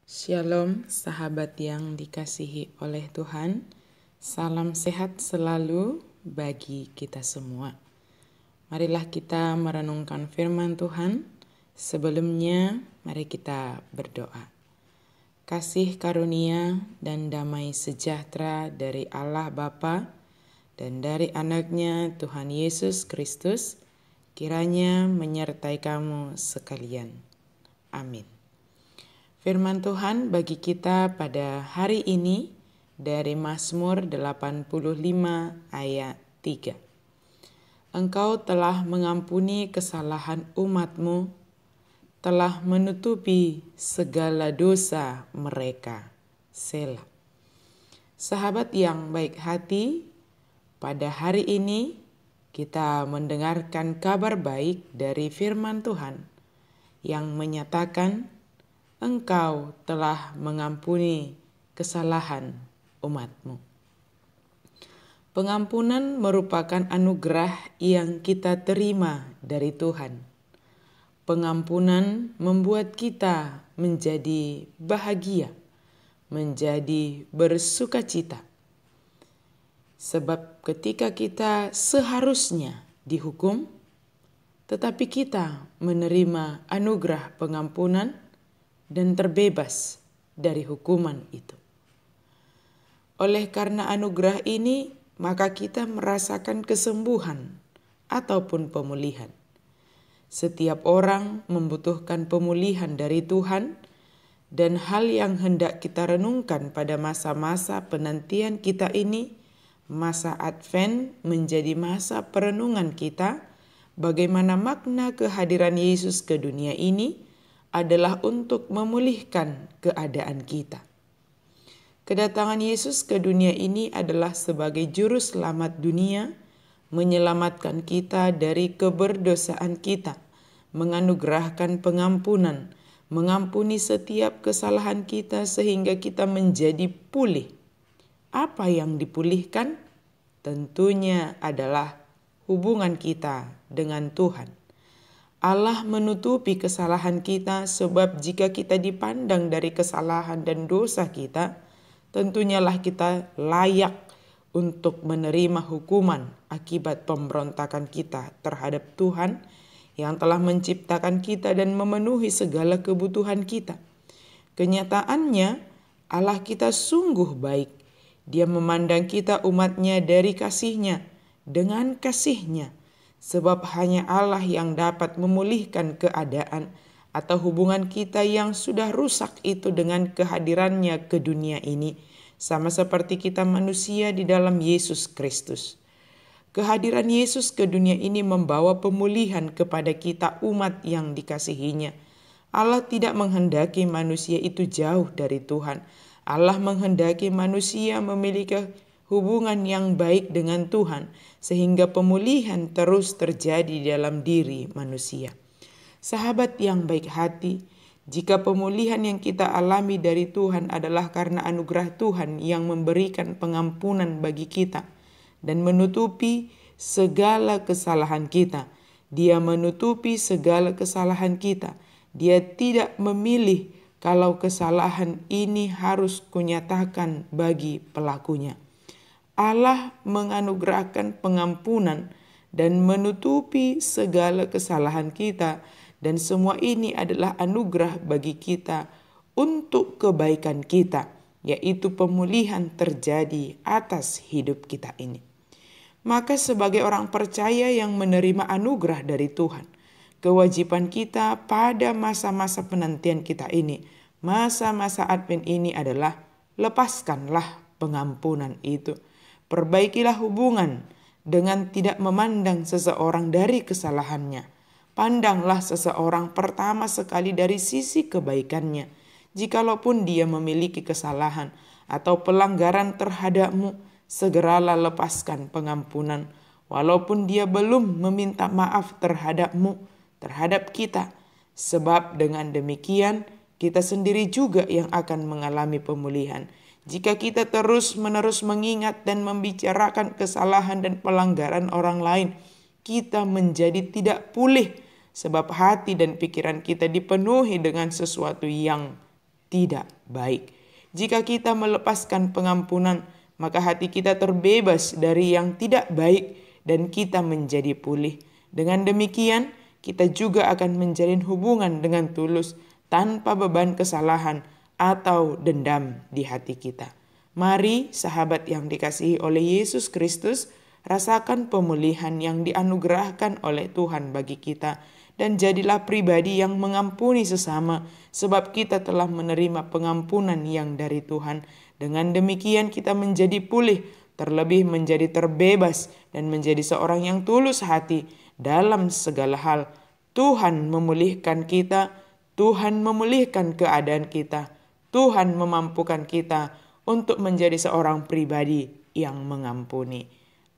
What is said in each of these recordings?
Shalom sahabat yang dikasihi oleh Tuhan. Salam sehat selalu bagi kita semua. Marilah kita merenungkan firman Tuhan. Sebelumnya mari kita berdoa. Kasih karunia dan damai sejahtera dari Allah Bapa dan dari anaknya Tuhan Yesus Kristus kiranya menyertai kamu sekalian. Amin. Firman Tuhan bagi kita pada hari ini dari Mazmur 85 ayat 3. Engkau telah mengampuni kesalahan umat-Mu, telah menutupi segala dosa mereka. Selah. Sahabat yang baik hati, pada hari ini kita mendengarkan kabar baik dari firman Tuhan yang menyatakan Engkau telah mengampuni kesalahan umat-Mu. Pengampunan merupakan anugerah yang kita terima dari Tuhan. Pengampunan membuat kita menjadi bahagia, menjadi bersukacita. Sebab ketika kita seharusnya dihukum, tetapi kita menerima anugerah pengampunan dan terbebas dari hukuman itu. Oleh karena anugerah ini, maka kita merasakan kesembuhan ataupun pemulihan. Setiap orang membutuhkan pemulihan dari Tuhan, dan hal yang hendak kita renungkan pada masa-masa penantian kita ini, masa Advent menjadi masa perenungan kita, bagaimana makna kehadiran Yesus ke dunia ini adalah untuk memulihkan keadaan kita. Kedatangan Yesus ke dunia ini adalah sebagai juru selamat dunia, menyelamatkan kita dari keberdosaan kita, menganugerahkan pengampunan, mengampuni setiap kesalahan kita sehingga kita menjadi pulih. Apa yang dipulihkan? Tentunya adalah hubungan kita dengan Tuhan. Allah menutupi kesalahan kita sebab jika kita dipandang dari kesalahan dan dosa kita, tentunya lah kita layak untuk menerima hukuman akibat pemberontakan kita terhadap Tuhan yang telah menciptakan kita dan memenuhi segala kebutuhan kita. Kenyataannya Allah kita sungguh baik. Dia memandang kita umatnya dari kasih-Nya, dengan kasih-Nya. Sebab hanya Allah yang dapat memulihkan keadaan atau hubungan kita yang sudah rusak itu dengan kehadirannya ke dunia ini. Sama seperti kita manusia di dalam Yesus Kristus. Kehadiran Yesus ke dunia ini membawa pemulihan kepada kita umat yang dikasihinya. Allah tidak menghendaki manusia itu jauh dari Tuhan. Allah menghendaki manusia memiliki hubungan yang baik dengan Tuhan, sehingga pemulihan terus terjadi dalam diri manusia. Sahabat yang baik hati, jika pemulihan yang kita alami dari Tuhan adalah karena anugerah Tuhan yang memberikan pengampunan bagi kita dan menutupi segala kesalahan kita. Dia menutupi segala kesalahan kita. Dia tidak memilih kalau kesalahan ini harus kunyatakan bagi pelakunya. Allah menganugerahkan pengampunan dan menutupi segala kesalahan kita, dan semua ini adalah anugerah bagi kita untuk kebaikan kita, yaitu pemulihan terjadi atas hidup kita ini. Maka sebagai orang percaya yang menerima anugerah dari Tuhan, kewajiban kita pada masa-masa penantian kita ini, masa-masa Advent ini adalah lepaskanlah pengampunan itu. Perbaikilah hubungan dengan tidak memandang seseorang dari kesalahannya. Pandanglah seseorang pertama sekali dari sisi kebaikannya. Jikalaupun dia memiliki kesalahan atau pelanggaran terhadapmu, segeralah lepaskan pengampunan. Walaupun dia belum meminta maaf terhadapmu, terhadap kita. Sebab dengan demikian kita sendiri juga yang akan mengalami pemulihan. Jika kita terus-menerus mengingat dan membicarakan kesalahan dan pelanggaran orang lain, kita menjadi tidak pulih sebab hati dan pikiran kita dipenuhi dengan sesuatu yang tidak baik. Jika kita melepaskan pengampunan, maka hati kita terbebas dari yang tidak baik dan kita menjadi pulih. Dengan demikian, kita juga akan menjalin hubungan dengan tulus tanpa beban kesalahan atau dendam di hati kita. Mari sahabat yang dikasihi oleh Yesus Kristus, rasakan pemulihan yang dianugerahkan oleh Tuhan bagi kita dan jadilah pribadi yang mengampuni sesama sebab kita telah menerima pengampunan yang dari Tuhan. Dengan demikian kita menjadi pulih, terlebih menjadi terbebas dan menjadi seorang yang tulus hati dalam segala hal. Tuhan memulihkan kita, Tuhan memulihkan keadaan kita, Tuhan memampukan kita untuk menjadi seorang pribadi yang mengampuni.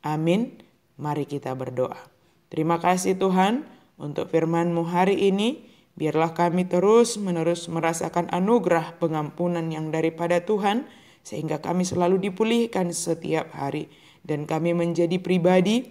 Amin. Mari kita berdoa. Terima kasih Tuhan untuk firman-Mu hari ini. Biarlah kami terus-menerus merasakan anugerah pengampunan yang daripada Tuhan, sehingga kami selalu dipulihkan setiap hari. Dan kami menjadi pribadi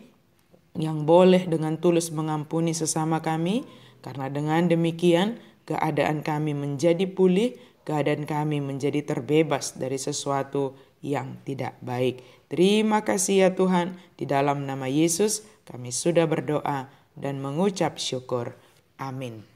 yang boleh dengan tulus mengampuni sesama kami. Karena dengan demikian keadaan kami menjadi pulih, keadaan kami menjadi terbebas dari sesuatu yang tidak baik. Terima kasih ya Tuhan, di dalam nama Yesus kami sudah berdoa dan mengucap syukur. Amin.